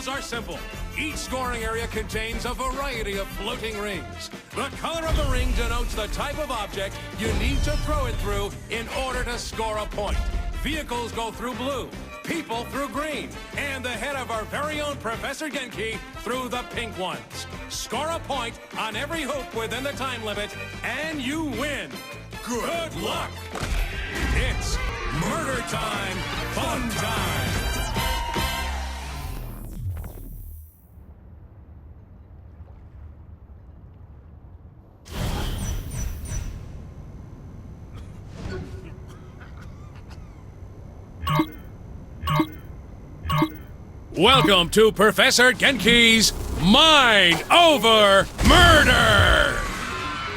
rules are simple. Each scoring area contains a variety of floating rings. The color of the ring denotes the type of object you need to throw it through in order to score a point. Vehicles go through blue, people through green, and the head of our very own Professor Genki through the pink ones. Score a point on every hoop within the time limit, and you win. Good luck! It's murder time, fun time! Welcome to Professor Genki's Mind Over Murder!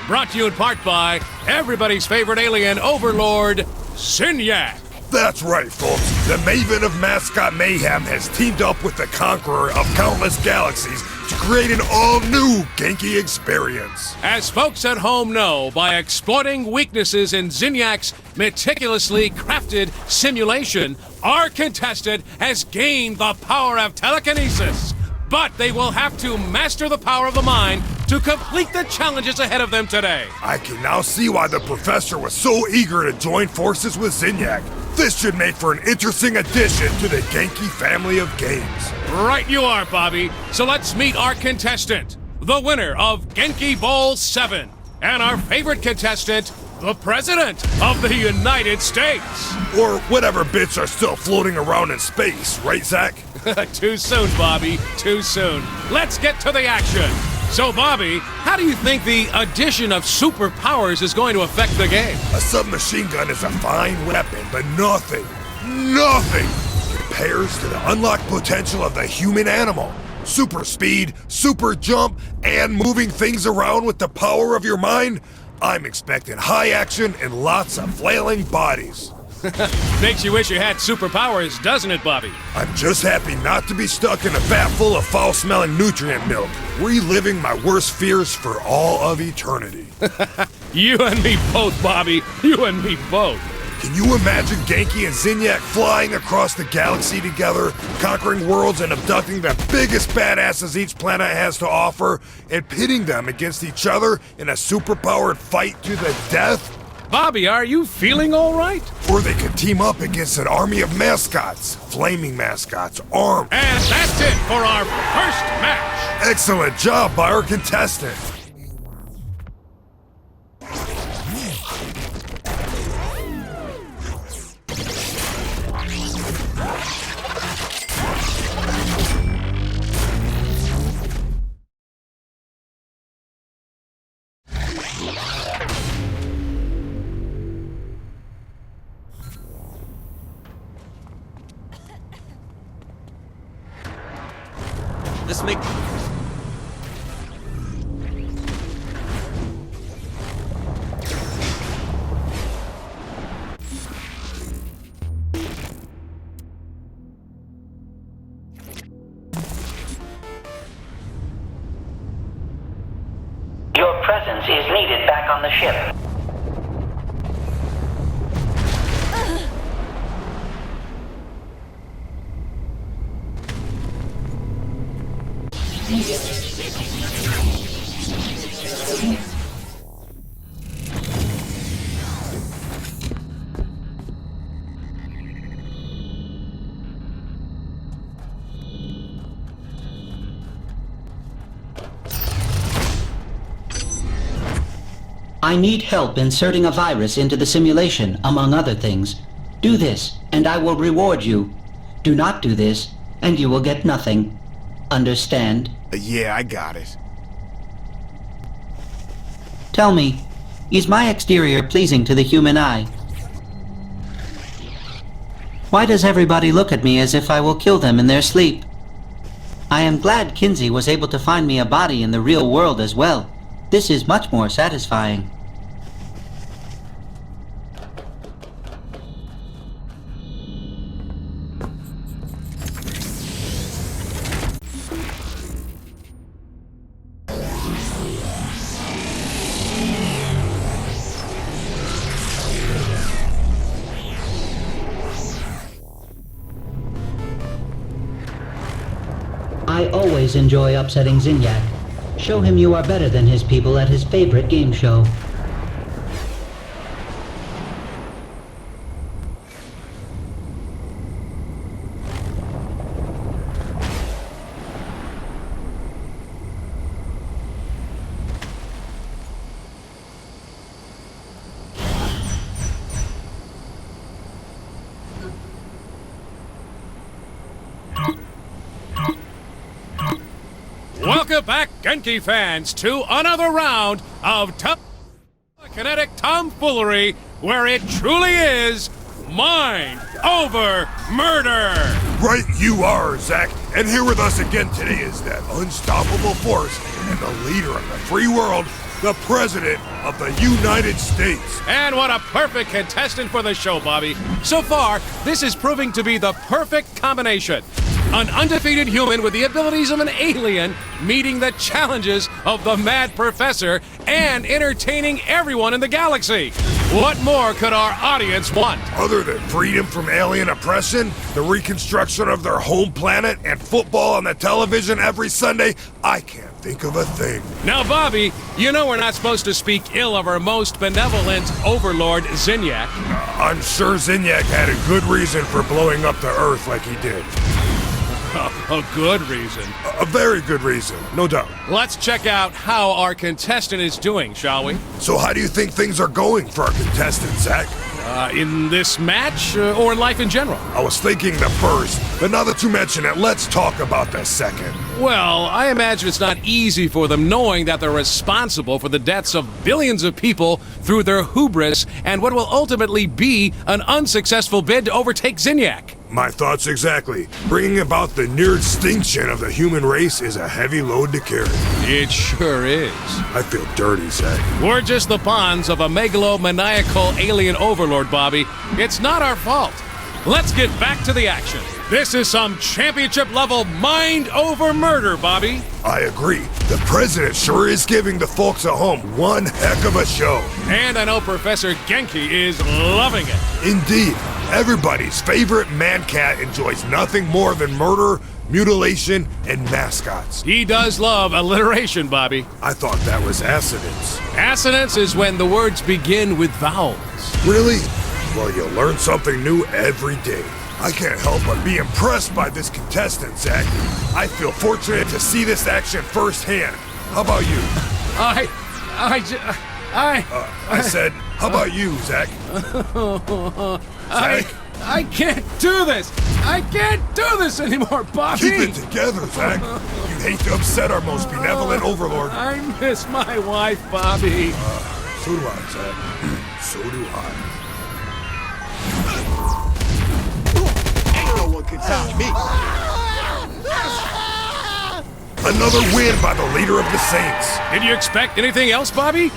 Brought to you in part by everybody's favorite alien overlord, Zinyak. That's right, folks. The Maven of Mascot Mayhem has teamed up with the Conqueror of Countless Galaxies to create an all-new Genki experience. As folks at home know, by exploiting weaknesses in Zinyak's meticulously crafted simulation, our contestant has gained the power of telekinesis. But they will have to master the power of the mind to complete the challenges ahead of them today. I can now see why the Professor was so eager to join forces with Zinyak. This should make for an interesting addition to the Genki family of games. Right you are, Bobby. So let's meet our contestant, the winner of Genki Bowl 7, and our favorite contestant, the President of the United States. Or whatever bits are still floating around in space, right, Zach? Too soon, Bobby. Too soon. Let's get to the action. So, Bobby, how do you think the addition of superpowers is going to affect the game? A submachine gun is a fine weapon, but nothing compares to the unlocked potential of the human animal. Super speed, super jump, and moving things around with the power of your mind. I'm expecting high action and lots of flailing bodies. Makes you wish you had superpowers, doesn't it, Bobby? I'm just happy not to be stuck in a vat full of foul-smelling nutrient milk, reliving my worst fears for all of eternity. You and me both, Bobby. You and me both. Can you imagine Genki and Zinyak flying across the galaxy together, conquering worlds and abducting the biggest badasses each planet has to offer, and pitting them against each other in a superpowered fight to the death? Bobby, are you feeling all right? Or they could team up against an army of mascots, flaming mascots, armed. And that's it for our first match. Excellent job by our contestant. This make... Your presence is needed back on the ship. I need help inserting a virus into the simulation, among other things. Do this, and I will reward you. Do not do this, and you will get nothing. Understand? Yeah, I got it. Tell me, is my exterior pleasing to the human eye? Why does everybody look at me as if I will kill them in their sleep? I am glad Kinsey was able to find me a body in the real world as well. This is much more satisfying. I always enjoy upsetting Zinyak. Show him you are better than his people at his favorite game show. Welcome back, Genki fans, to another round of kinetic tomfoolery, where it truly is mind over murder. Right you are, Zach. And here with us again today is that unstoppable force and the leader of the free world, the President of the United States. And what a perfect contestant for the show, Bobby. So far, this is proving to be the perfect combination. An undefeated human with the abilities of an alien meeting the challenges of the Mad Professor and entertaining everyone in the galaxy. What more could our audience want? Other than freedom from alien oppression, the reconstruction of their home planet, and football on the television every Sunday, I can't think of a thing. Now, Bobby, you know we're not supposed to speak ill of our most benevolent overlord, Zinyak. I'm sure Zinyak had a good reason for blowing up the Earth like he did. A good reason. A very good reason, no doubt. Let's check out how our contestant is doing, shall we? So how do you think things are going for our contestant, Zach? In this match, or in life in general? I was thinking the first, but now that you mention it, let's talk about the second. Well, I imagine it's not easy for them knowing that they're responsible for the deaths of billions of people through their hubris and what will ultimately be an unsuccessful bid to overtake Zinyak. My thoughts exactly. Bringing about the near extinction of the human race is a heavy load to carry. It sure is. I feel dirty, Zach. We're just the pawns of a megalomaniacal alien overlord, Bobby. It's not our fault. Let's get back to the action. This is some championship-level mind over murder, Bobby. I agree. The President sure is giving the folks at home one heck of a show. And I know Professor Genki is loving it. Indeed. Everybody's favorite man-cat enjoys nothing more than murder, mutilation, and mascots. He does love alliteration, Bobby. I thought that was assonance. Assonance is when the words begin with vowels. Really? Well, you learn something new every day. I can't help but be impressed by this contestant, Zach. I feel fortunate to see this action firsthand. How about you? I said, how about you, Zach? I can't do this! I can't do this anymore, Bobby! Keep it together, Zach. You hate to upset our most benevolent overlord. I miss my wife, Bobby. So do I, Zach. So do I. Ain't no one can stop me. Another win by the leader of the Saints. Did you expect anything else, Bobby?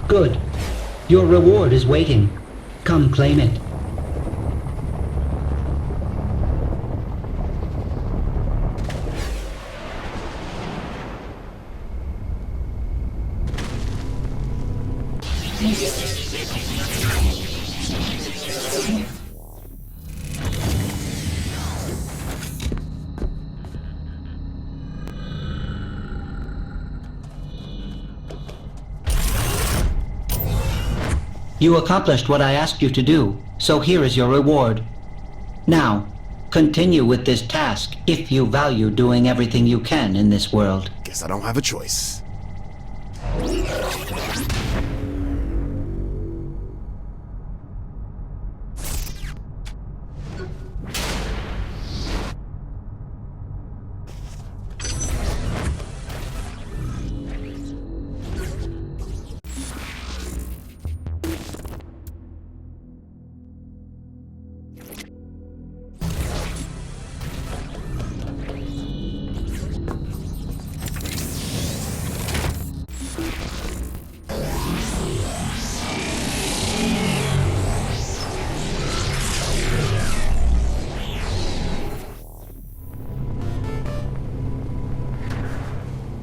Good. Your reward is waiting. Come claim it. You accomplished what I asked you to do, so here is your reward. Now, continue with this task if you value doing everything you can in this world. Guess I don't have a choice.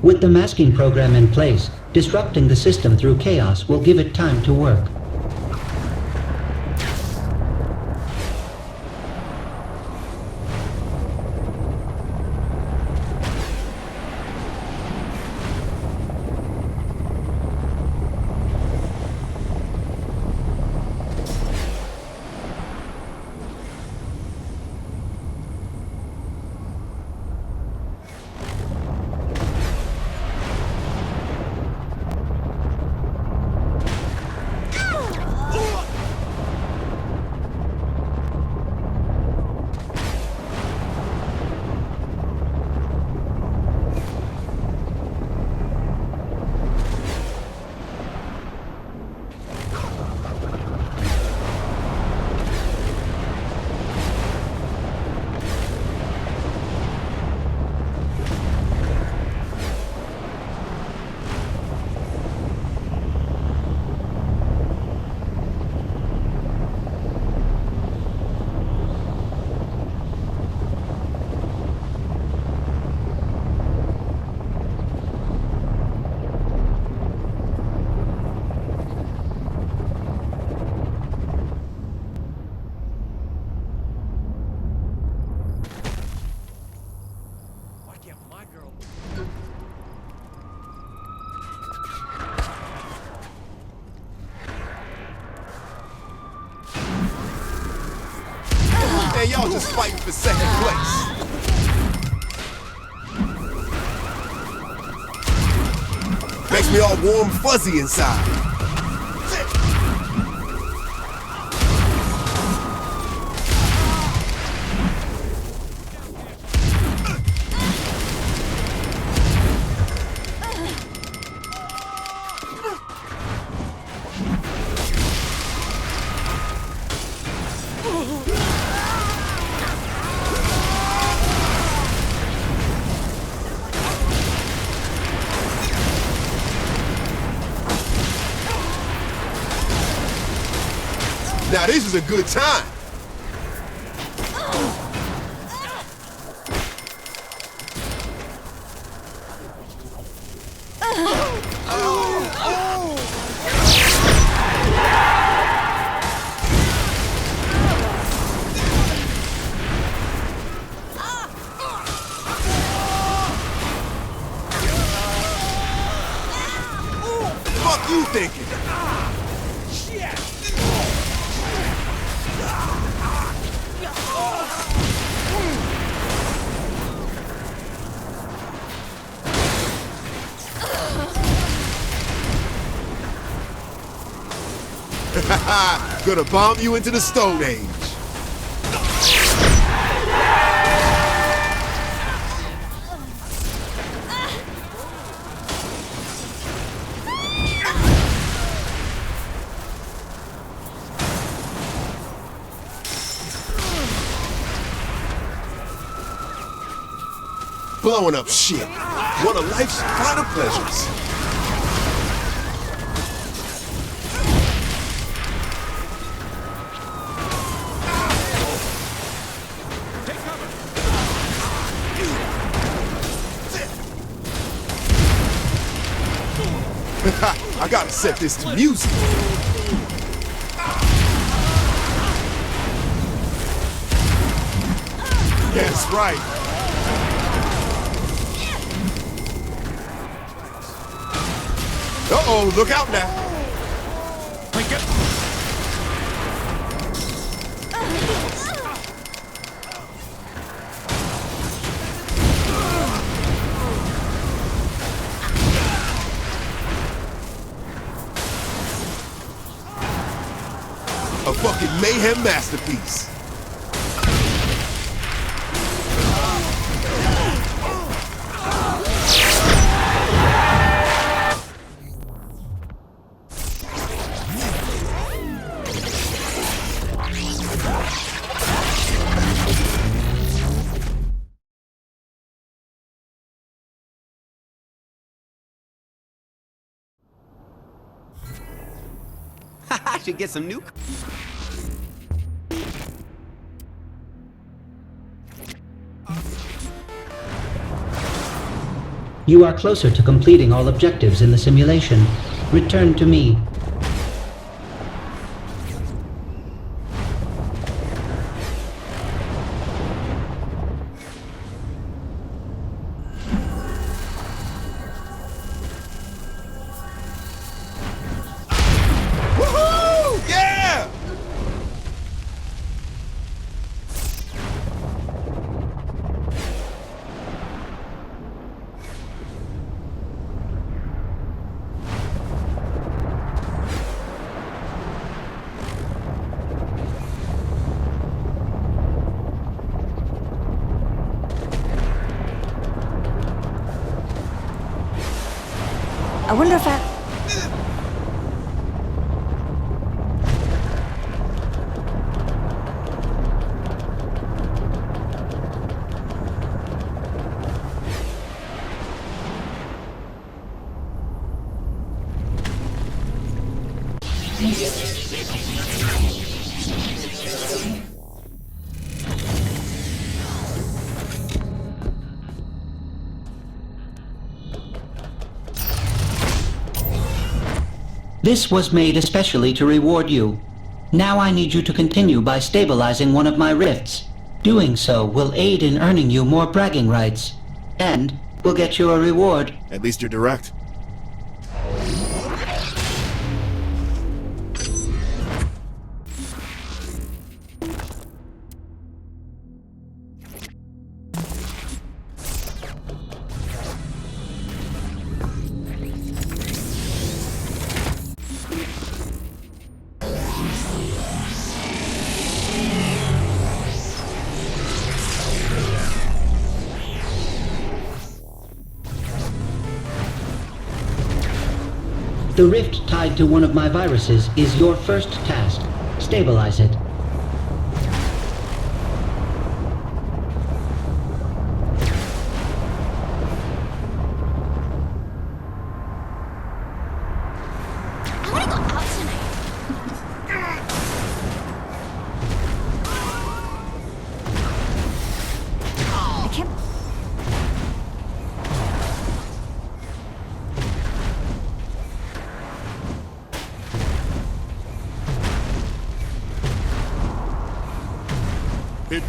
With the masking program in place, disrupting the system through chaos will give it time to work. Man, y'all just fighting for second place. Makes me all warm fuzzy inside. Now this is a good time. Fuck you thinking? Gonna bomb you into the Stone Age. Blowing up shit. One of life's final pleasures. I gotta set this to music. That's right. Uh-oh, look out now. A fucking mayhem masterpiece. I should get some new... You are closer to completing all objectives in the simulation. Return to me. Woohoo! Yeah! I wonder if I... This was made especially to reward you. Now I need you to continue by stabilizing one of my rifts. Doing so will aid in earning you more bragging rights, and will get you a reward. At least you're direct. The rift tied to one of my viruses is your first task. Stabilize it. I want to go out tonight. I can't... It...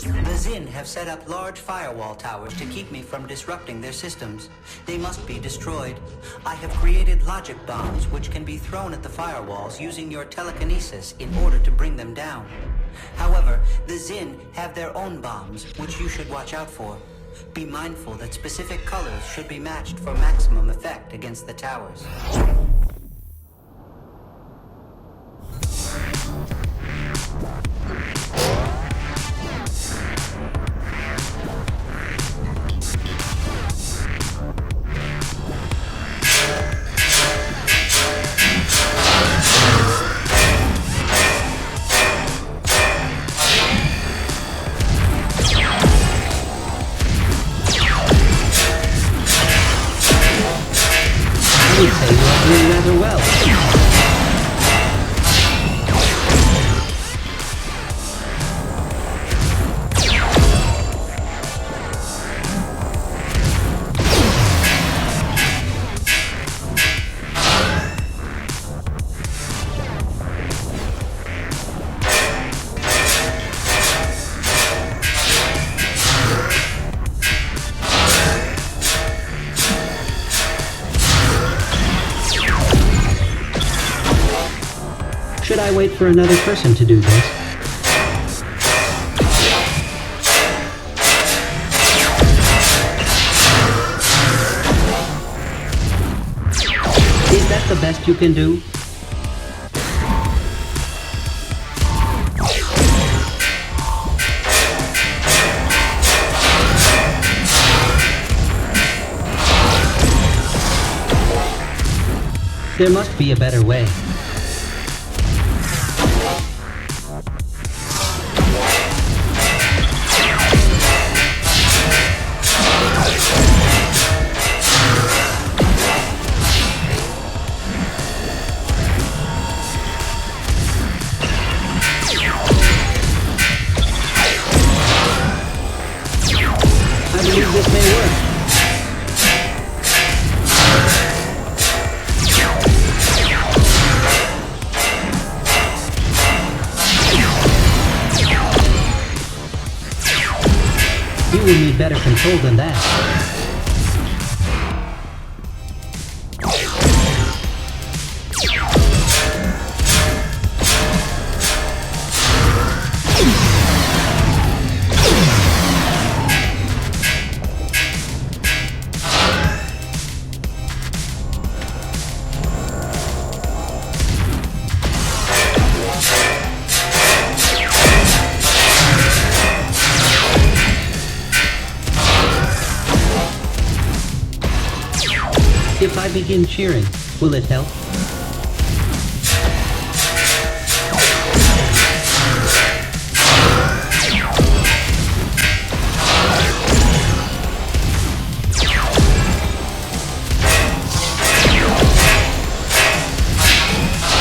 The Zin have set up large firewall towers to keep me from disrupting their systems. They must be destroyed. I have created logic bombs which can be thrown at the firewalls using your telekinesis in order to bring them down. However, the Zin have their own bombs which you should watch out for. Be mindful that specific colors should be matched for maximum effect against the towers. I would say you are doing rather well. Should I wait for another person to do this? Is that the best you can do? There must be a better way. think this may work. You will need better control than that. If I begin cheering, will it help?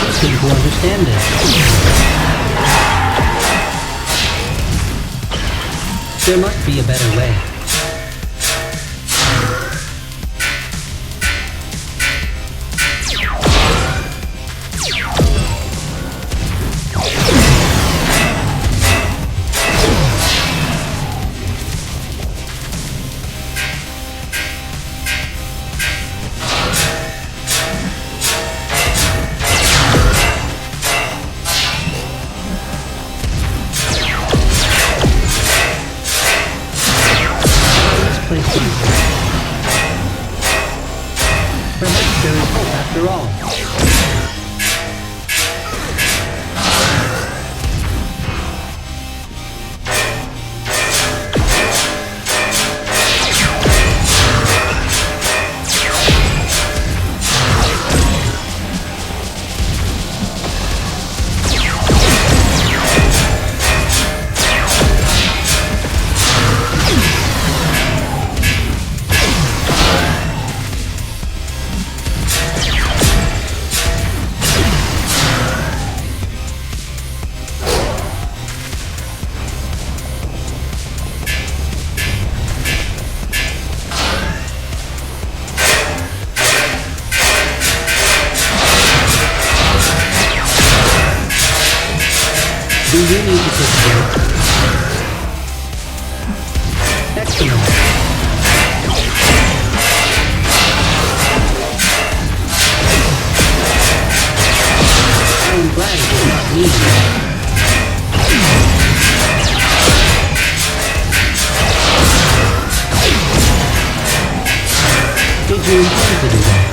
You seem to understand it. There must be a better way. Perhaps there is hope after all. Do you need to take a break? Excellent. I am glad it was not me. Did you intend to do that?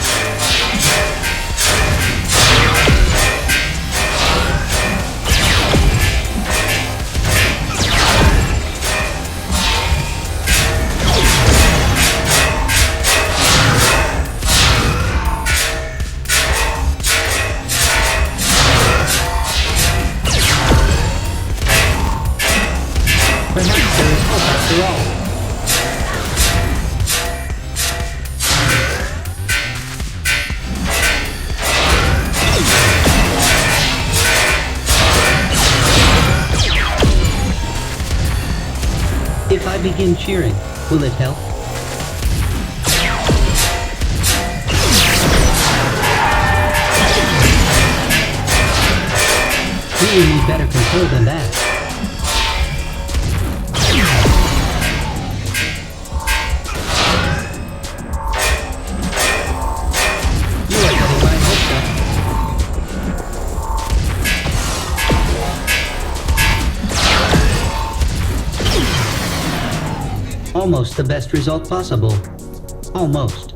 Perhaps there is hope after all. If I begin cheering, will it help? You will need better control than that. Almost the best result possible. Almost.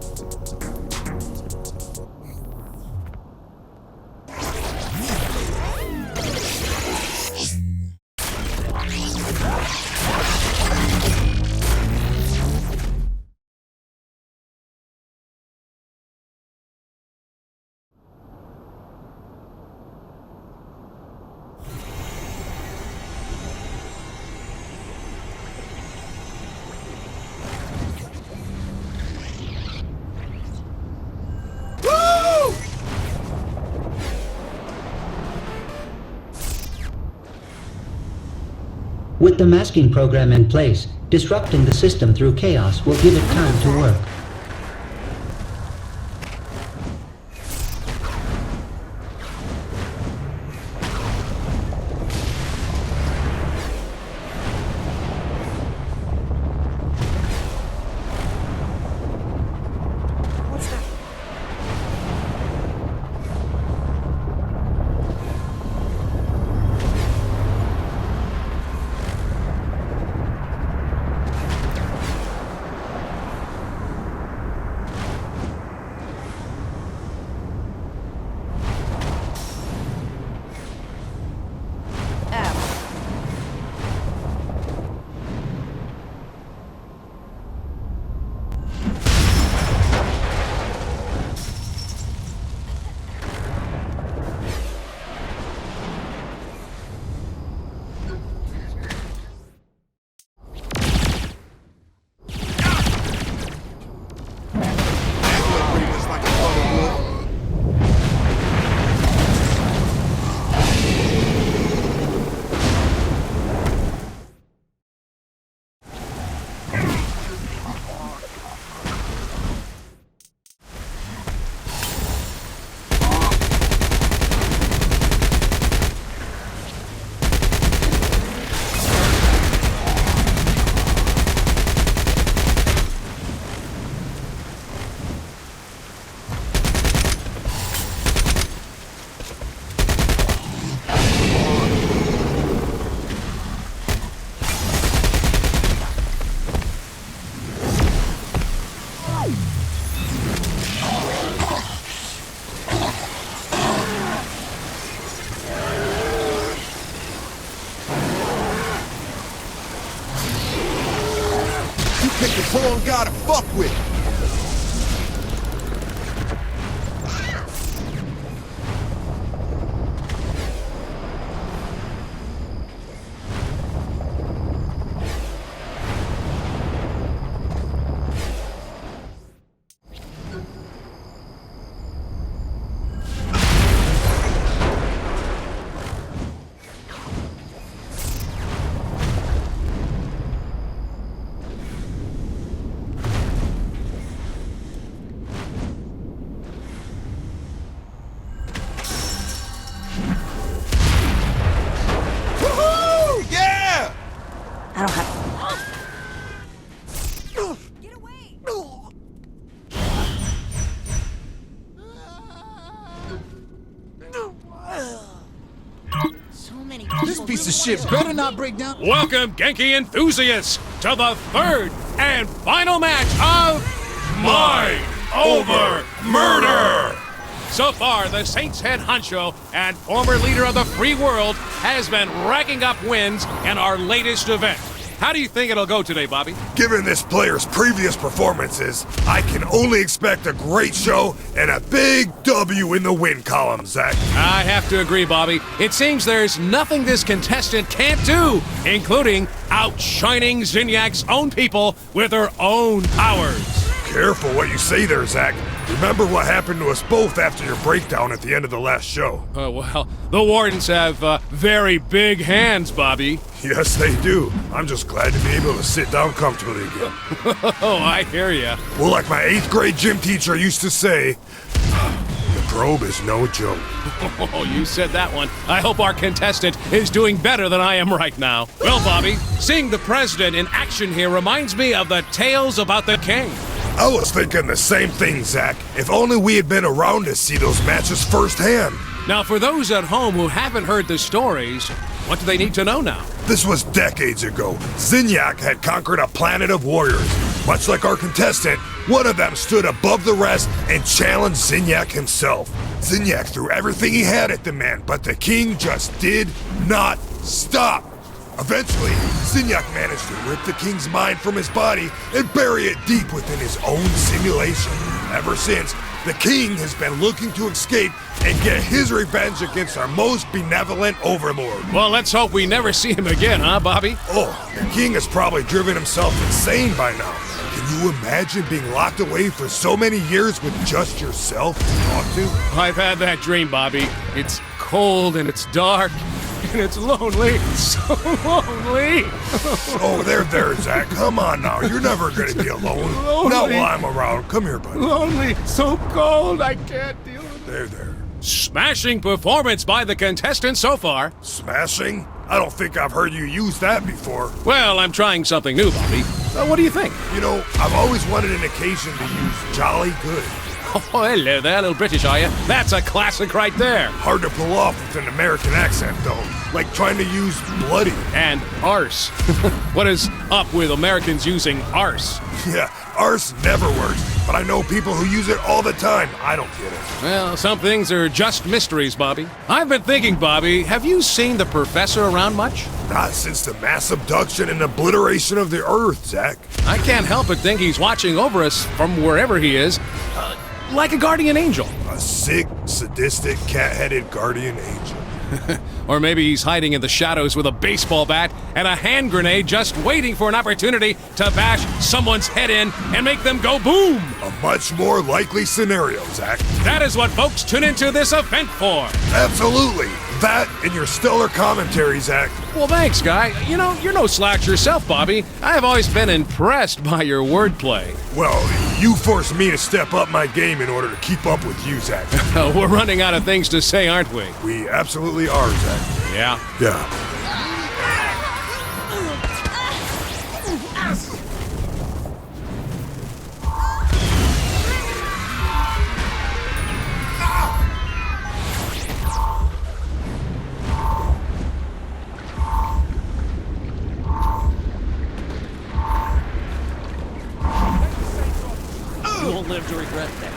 With the masking program in place, Disrupting the system through chaos will give it time to work. Pick the wrong guy to fuck with. I don't have... Get away! So many people. This piece of shit better not break down. Welcome, Genki enthusiasts, to the third and final match of Mind Over Murder! So far, the Saints head honcho and former leader of the free world has been racking up wins in our latest event. How do you think it'll go today, Bobby? Given this player's previous performances, I can only expect a great show and a big W in the win column, Zach. I have to agree, Bobby. It seems there's nothing this contestant can't do, including outshining Zinniac's own people with her own powers. Careful what you say there, Zach. Remember what happened to us both after your breakdown at the end of the last show. Well, the Wardens have very big hands, Bobby. Yes, they do. I'm just glad to be able to sit down comfortably again. Oh, I hear ya. Well, like my 8th grade gym teacher used to say, the probe is no joke. Oh, you said that one. I hope our contestant is doing better than I am right now. Well, Bobby, seeing the president in action here reminds me of the tales about the king. I was thinking the same thing, Zach. If only we had been around to see those matches firsthand. Now, for those at home who haven't heard the stories, what do they need to know now? This was decades ago. Zinniac had conquered a planet of warriors. Much like our contestant, one of them stood above the rest and challenged Zinniac himself. Zinniac threw everything he had at the man, but the king just did not stop. Eventually, Zinniac managed to rip the king's mind from his body and bury it deep within his own simulation. Ever since, the king has been looking to escape and get his revenge against our most benevolent overlord. Well, let's hope we never see him again, huh, Bobby? Oh, the king has probably driven himself insane by now. Can you imagine being locked away for so many years with just yourself to talk to? I've had that dream, Bobby. It's cold and it's dark, and it's lonely, so lonely. Oh, there, Zach. Come on now. You're never gonna be alone. Lonely. Not while I'm around. Come here, buddy. Lonely, so cold, I can't deal with it. There. Smashing performance by the contestants so far. Smashing? I don't think I've heard you use that before. Well, I'm trying something new, Bobby. What do you think? You know, I've always wanted an occasion to use jolly good. Oh, hello there, little British, are you? That's a classic right there. Hard to pull off with an American accent, though. Like trying to use bloody. And arse. What is up with Americans using arse? Yeah, arse never works, but I know people who use it all the time. I don't get it. Well, some things are just mysteries, Bobby. I've been thinking, Bobby, have you seen the professor around much? Not since the mass abduction and obliteration of the Earth, Zach. I can't help but think he's watching over us from wherever he is, like a guardian angel. A sick, sadistic, cat-headed guardian angel. Or maybe he's hiding in the shadows with a baseball bat and a hand grenade just waiting for an opportunity to bash someone's head in and make them go boom! A much more likely scenario, Zach. That is what folks tune into this event for! Absolutely. That and your stellar commentary, Zach. Well, thanks, Guy. You know, you're no slouch yourself, Bobby. I have always been impressed by your wordplay. Well, you forced me to step up my game in order to keep up with you, Zach. We're running out of things to say, aren't we? We absolutely are, Zach. Yeah. Yeah. You won't live to regret that.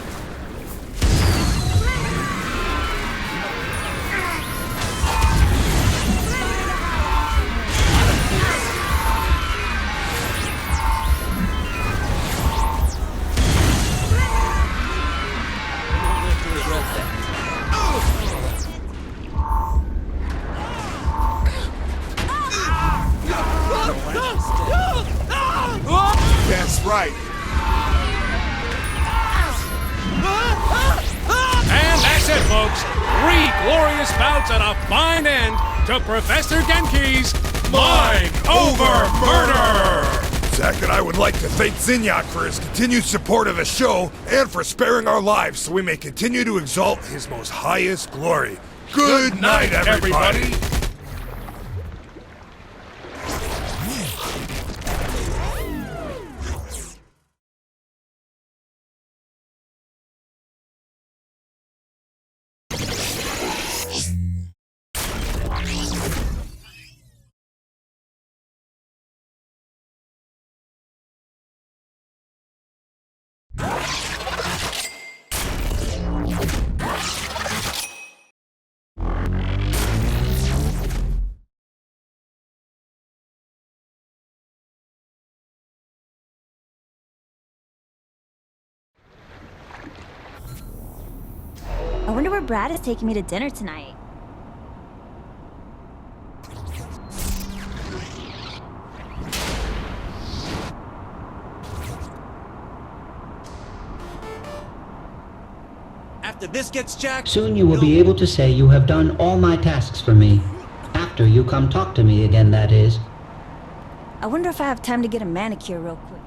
That's right. And that's it, folks. 3 glorious bouts and a fine end to Professor Genki's Mind Over Murder! Zach and I would like to thank Zinyak for his continued support of the show and for sparing our lives so we may continue to exalt his most highest glory. Good night, everybody. I wonder where Brad is taking me to dinner tonight. After this gets checked, Soon you will be able to say you have done all my tasks for me. After you come talk to me again, that is. I wonder if I have time to get a manicure real quick.